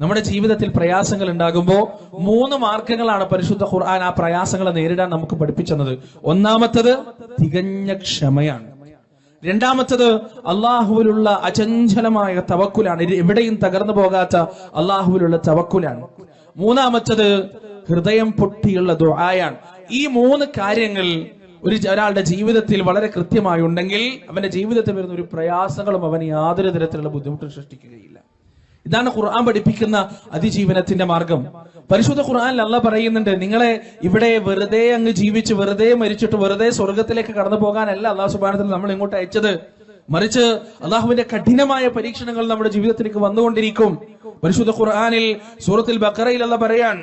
നമ്മുടെ ജീവിതത്തിൽ പ്രയാസങ്ങൾ ഉണ്ടാകുമ്പോൾ 3 മാർഗങ്ങളാണ് പരിശുദ്ധ ഖുർആൻ ആ പ്രയാസങ്ങളെ നേരിടാൻ നമുക്ക് പഠിപ്പിച്ചത്. ഒന്നാമത്തത് തികഞ്ഞ ക്ഷമയാണ്. രണ്ടാമത്തത് അള്ളാഹുവിലുള്ള അചഞ്ചലമായ തവക്കുലാണ്, എവിടെയും തകർന്നു പോകാത്ത അള്ളാഹുവിലുള്ള തവക്കുലാണ്. മൂന്നാമത്തത് ഹൃദയം പൊട്ടിയുള്ള ദുആയാണ്. ഈ 3 കാര്യങ്ങൾ ഒരാളുടെ ജീവിതത്തിൽ വളരെ കൃത്യമായി ഉണ്ടെങ്കിൽ അവന്റെ ജീവിതത്തിൽ വരുന്ന ഒരു പ്രയാസങ്ങളും അവന് യാതൊരു തരത്തിലുള്ള ബുദ്ധിമുട്ടും സൃഷ്ടിക്കുകയില്ല. ഇതാണ് ഖുർആൻ പഠിപ്പിക്കുന്ന അതിജീവനത്തിന്റെ മാർഗം. പരിശുദ്ധ ഖുർആനിൽ അല്ലാഹ് പറയുന്നുണ്ട്, നിങ്ങളെ ഇവിടെ വെറുതെ അങ്ങ് ജീവിച്ച് വെറുതെ മരിച്ചിട്ട് വെറുതെ സ്വർഗത്തിലേക്ക് കടന്നു പോകാനല്ല അല്ലാഹു സുബ്ഹാനഹു വ തആല നമ്മൾ ഇങ്ങോട്ട് അയച്ചത്. മറിച്ച് അള്ളാഹുവിന്റെ കഠിനമായ പരീക്ഷണങ്ങൾ നമ്മുടെ ജീവിതത്തിലേക്ക് വന്നുകൊണ്ടിരിക്കും. പരിശുദ്ധ ഖുർആനിൽ സൂറത്തുൽ ബഖറയിൽ അല്ലാഹ് പറയാൻ,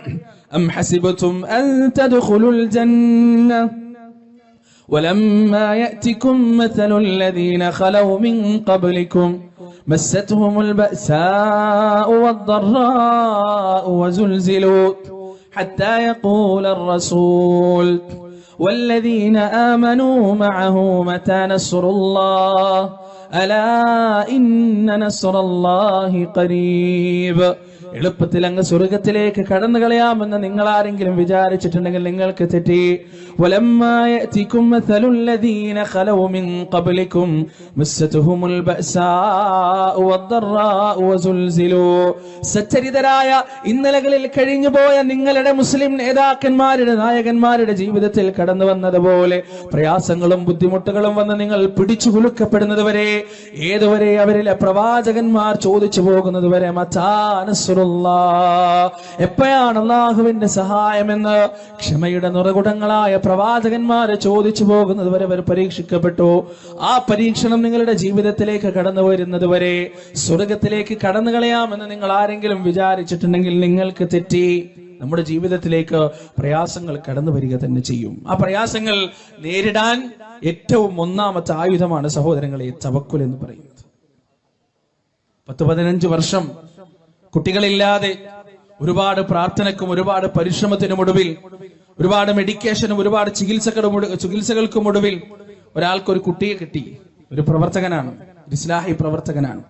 അം ഹസിബതും അൻ തദ്ഖുലുൽ ജന്ന വലമ്മാ യഅതികും മസലുൽ ലദീന ഖലൗ മിൻ ഖബ്ലികും مستهم البأساء والضراء وزلزلوا حتى يقول الرسول والذين آمنوا معه متى نصر الله ألا إن نصر الله قريب. എളുപ്പത്തിൽ അങ്ങ് സ്വർഗത്തിലേക്ക് കടന്നു കളയാമെന്ന് നിങ്ങൾ ആരെങ്കിലും വിചാരിച്ചിട്ടുണ്ടെങ്കിൽ നിങ്ങൾക്ക് തെറ്റി. വലമ്മാ യഅതികും മസലുൽ ലദീന ഖലൗ മിൻ ഖബ്ലികും മസ്സതുഹുമുൽ ബഅസാഉ വദ്ദറാഉ വസുൽസിലു. സച്ചരിതരായ ഇന്നലകളിൽ കഴിഞ്ഞുപോയ നിങ്ങളുടെ മുസ്ലിം നേതാക്കന്മാരുടെ നായകന്മാരുടെ ജീവിതത്തിൽ കടന്നു വന്നതുപോലെ പ്രയാസങ്ങളും ബുദ്ധിമുട്ടുകളും വന്ന് നിങ്ങൾ പിടിച്ചു കുലുക്കപ്പെടുന്നത് വരെ, ഏതുവരെ അവരിലെ പ്രവാചകന്മാർ ചോദിച്ചു പോകുന്നത് വരെ, മതാ നസ്റുല്ലാഹ്, എപ്പോഴാണ് അല്ലാഹുവിന്റെ സഹായമെന്ന് ക്ഷമയുടെ നിറകുടങ്ങളായ പ്രവാചകന്മാരെ ചോദിച്ചു പോകുന്നത് വരെ അവർ പരീക്ഷിക്കപ്പെട്ടു. ആ പരീക്ഷണം നിങ്ങളുടെ ജീവിതത്തിലേക്ക് കടന്നു വരുന്നത് വരെ സ്വർഗത്തിലേക്ക് കടന്നു കളയാമെന്ന് നിങ്ങൾ ആരെങ്കിലും വിചാരിച്ചിട്ടുണ്ടെങ്കിൽ നിങ്ങൾക്ക് തെറ്റി. നമ്മുടെ ജീവിതത്തിലേക്ക് പ്രയാസങ്ങൾ കടന്നു വരിക തന്നെ ചെയ്യും. ആ പ്രയാസങ്ങൾ നേരിടാൻ ഏറ്റവും ഒന്നാമത്തെ ആയുധമാണ് സഹോദരങ്ങളെ തവക്കുൽ എന്ന് പറയുന്നത്. 10-15 വർഷം കുട്ടികളില്ലാതെ ഒരുപാട് പ്രാർത്ഥനക്കും ഒരുപാട് പരിശ്രമത്തിനും ഒടുവിൽ, ഒരുപാട് മെഡിക്കേഷനും ഒരുപാട് ചികിത്സകൾക്കും ഒടുവിൽ ഒരാൾക്കൊരു കുട്ടിയെ കിട്ടി. ഒരു പ്രവർത്തകനാണ്, ഇസ്ലാഹി പ്രവർത്തകനാണ്.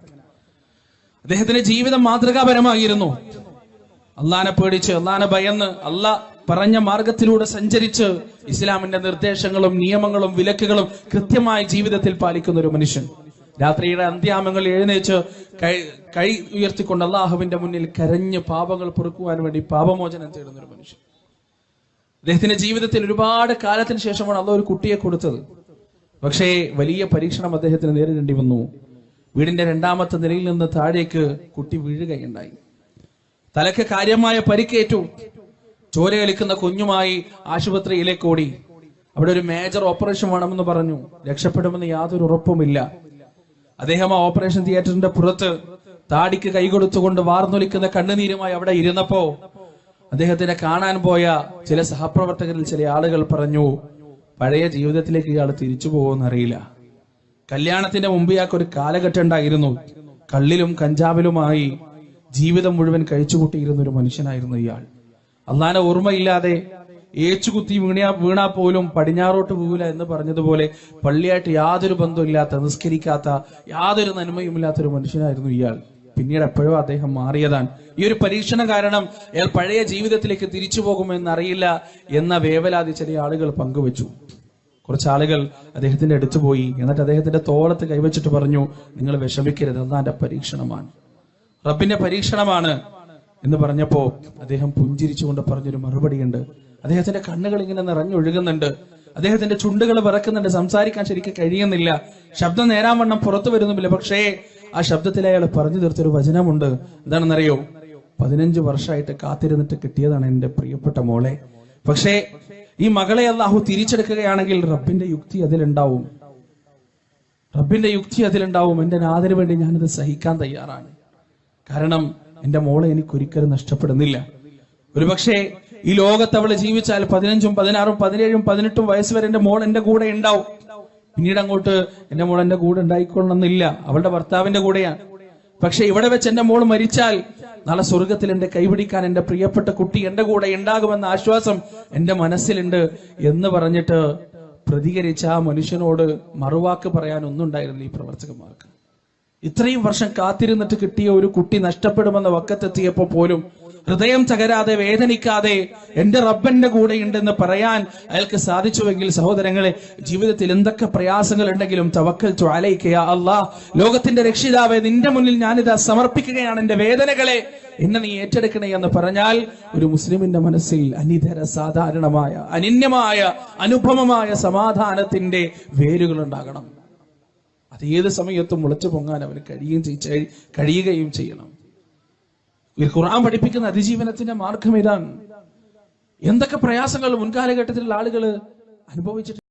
അദ്ദേഹത്തിന്റെ ജീവിതം മാതൃകാപരമായിരുന്നു. അള്ളാനെ പേടിച്ച്, അള്ളാനെ ഭയന്ന്, അള്ളാഹ് പറഞ്ഞ മാർഗത്തിലൂടെ സഞ്ചരിച്ച് ഇസ്ലാമിന്റെ നിർദ്ദേശങ്ങളും നിയമങ്ങളും വിലക്കുകളും കൃത്യമായി ജീവിതത്തിൽ പാലിക്കുന്ന ഒരു മനുഷ്യൻ. രാത്രിയുടെ അന്ത്യാമങ്ങളിൽ എഴുന്നേച്ച് കൈ ഉയർത്തിക്കൊണ്ട് അള്ളാഹുവിന്റെ മുന്നിൽ കരഞ്ഞ് പാപങ്ങൾ പൊറുക്കുവാൻ വേണ്ടി പാപമോചനം തേടുന്ന ഒരു മനുഷ്യൻ. അദ്ദേഹത്തിന്റെ ജീവിതത്തിൽ ഒരുപാട് കാലത്തിന് ശേഷമാണ് അള്ളാഹ് ഒരു കുട്ടിയെ കൊടുത്തത്. പക്ഷേ വലിയ പരീക്ഷണം അദ്ദേഹത്തിന് നേരിടേണ്ടി വന്നു. വീടിന്റെ 2ാമത്തെ നിലയിൽ നിന്ന് താഴേക്ക് കുട്ടി വീഴുകയുണ്ടായി. തലയ്ക്ക് കാര്യമായ പരിക്കേറ്റു. ചോരയൊലിക്കുന്ന കുഞ്ഞുമായി ആശുപത്രിയിലേക്ക് ഓടി. അവിടെ ഒരു മേജർ ഓപ്പറേഷൻ വേണമെന്ന് പറഞ്ഞു. രക്ഷപ്പെടുമെന്ന് യാതൊരു ഉറപ്പുമില്ല. അദ്ദേഹം ആ ഓപ്പറേഷൻ തിയേറ്ററിന്റെ പുറത്ത് താടിക്ക് കൈകൊടുത്തുകൊണ്ട് വാർന്നൊലിക്കുന്ന കണ്ണുനീരുമായി അവിടെ ഇരുന്നപ്പോ അദ്ദേഹത്തിനെ കാണാൻ പോയ ചില സഹപ്രവർത്തകരിൽ ചില ആളുകൾ പറഞ്ഞു, പഴയ ജീവിതത്തിലേക്ക് ഇയാൾ തിരിച്ചു പോകുമെന്നറിയില്ല. കല്യാണത്തിന്റെ മുമ്പ് ഇയാൾക്കൊരു കാലഘട്ടം ഉണ്ടായിരുന്നു. കള്ളിലും കഞ്ചാവിലുമായി ജീവിതം മുഴുവൻ കഴിച്ചുകൂട്ടിയിരുന്ന ഒരു മനുഷ്യനായിരുന്നു ഇയാൾ. അള്ളാനെ ഓർമ്മയില്ലാതെ ഏച്ചുകുത്തി വീണാ പോലും പടിഞ്ഞാറോട്ട് പോകില്ല എന്ന് പറഞ്ഞതുപോലെ പള്ളിയായിട്ട് യാതൊരു ബന്ധമില്ലാത്ത, നിസ്കരിക്കാത്ത, യാതൊരു നന്മയുമില്ലാത്തൊരു മനുഷ്യനായിരുന്നു ഇയാൾ. പിന്നീട് എപ്പോഴോ അദ്ദേഹം മാറിയതാണ്. ഈ ഒരു പരീക്ഷണം കാരണം അയാൾ പഴയ ജീവിതത്തിലേക്ക് തിരിച്ചു പോകുമെന്നറിയില്ല എന്ന വേവലാതി ചില ആളുകൾ പങ്കുവെച്ചു. കുറച്ചാളുകൾ അദ്ദേഹത്തിന്റെ അടുത്ത് പോയി. എന്നിട്ട് അദ്ദേഹത്തിന്റെ തോളത്ത് കൈവച്ചിട്ട് പറഞ്ഞു, നിങ്ങൾ വിഷമിക്കരുത്, അള്ളാന്റെ പരീക്ഷണമാണ്, റബ്ബിന്റെ പരീക്ഷണമാണ് എന്ന് പറഞ്ഞപ്പോ അദ്ദേഹം പുഞ്ചിരിച്ചുകൊണ്ട് പറഞ്ഞൊരു മറുപടിയുണ്ട്. അദ്ദേഹത്തിന്റെ കണ്ണുകൾ ഇങ്ങനെ നിറഞ്ഞൊഴുകുന്നുണ്ട്. അദ്ദേഹത്തിന്റെ ചുണ്ടുകൾ വിറക്കുന്നുണ്ട്. സംസാരിക്കാൻ ശരിക്കും കഴിയുന്നില്ല. ശബ്ദം നേരാവണ്ണം പുറത്തു വരുന്നുമില്ല. പക്ഷേ ആ ശബ്ദത്തിൽ അയാൾ പറഞ്ഞു തീർത്തൊരു വചനമുണ്ട്. എന്താണെന്നറിയോ? 15 വർഷമായിട്ട് കാത്തിരുന്നിട്ട് കിട്ടിയതാണ് എന്റെ പ്രിയപ്പെട്ട മോളെ. പക്ഷേ ഈ മകളെ അല്ലാഹു തിരിച്ചെടുക്കുകയാണെങ്കിൽ റബ്ബിന്റെ യുക്തി അതിലുണ്ടാവും. റബ്ബിന്റെ യുക്തി അതിലുണ്ടാവും. എന്റെ നാഥന് വേണ്ടി ഞാനിത് സഹിക്കാൻ തയ്യാറാണ്. കാരണം എന്റെ മോളെ എനിക്കൊരിക്കലും നഷ്ടപ്പെടുന്നില്ല. ഒരുപക്ഷെ ഈ ലോകത്ത് അവള് ജീവിച്ചാൽ 15, 16, 17, 18 വയസ്സ് വരെ എന്റെ മോൾ എന്റെ കൂടെ ഉണ്ടാവും. പിന്നീട് അങ്ങോട്ട് എന്റെ മോൾ എന്റെ കൂടെ ഉണ്ടായിക്കൊള്ളണമെന്നില്ല. അവളുടെ ഭർത്താവിന്റെ കൂടെയാണ്. പക്ഷെ ഇവിടെ വെച്ച് എന്റെ മോൾ മരിച്ചാൽ നാളെ സ്വർഗത്തിൽ എന്റെ കൈപിടിക്കാൻ എന്റെ പ്രിയപ്പെട്ട കുട്ടി എന്റെ കൂടെ ഉണ്ടാകുമെന്ന ആശ്വാസം എന്റെ മനസ്സിലുണ്ട് എന്ന് പറഞ്ഞിട്ട് പ്രതികരിച്ച ആ മനുഷ്യനോട് മറുവാക്ക് പറയാൻ ഒന്നും ഉണ്ടായിരുന്നില്ല ഈ പ്രവർത്തകന്മാർക്ക്. ഇത്രയും വർഷം കാത്തിരുന്നിട്ട് കിട്ടിയ ഒരു കുട്ടി നഷ്ടപ്പെടുമെന്ന വക്കത്തെത്തിയപ്പോ പോലും ഹൃദയം തകരാതെ വേദനിക്കാതെ എന്റെ റബ്ബന്റെ കൂടെ ഉണ്ടെന്ന് പറയാൻ അയാൾക്ക് സാധിച്ചുവെങ്കിൽ സഹോദരങ്ങളെ, ജീവിതത്തിൽ എന്തൊക്കെ പ്രയാസങ്ങൾ ഉണ്ടെങ്കിലും തവക്കൽതു അലൈക യാ അല്ലാഹ്, ലോകത്തിന്റെ രക്ഷിതാവേ നിന്റെ മുന്നിൽ ഞാനിതാ സമർപ്പിക്കുകയാണ് എന്റെ വേദനകളെ, എന്നെ നീ ഏറ്റെടുക്കണേ എന്ന് പറഞ്ഞാൽ ഒരു മുസ്ലിമിന്റെ മനസ്സിൽ അനിതര സാധാരണമായ അനന്യമായ അനുപമമായ സമാധാനത്തിന്റെ വേരുകൾ ഉണ്ടാകണം. അത് ഏത് സമയത്തും മുളച്ചു പൊങ്ങാൻ അവന് കഴിയുകയും ചെയ്യണം. ഖുർആൻ പഠിപ്പിക്കുന്ന അതിജീവനത്തിന്റെ മാർഗം ഇതാണ്. എന്തൊക്കെ പ്രയാസങ്ങൾ മുൻകാലഘട്ടത്തിലുള്ള ആളുകൾ അനുഭവിച്ചിട്ടുണ്ട്.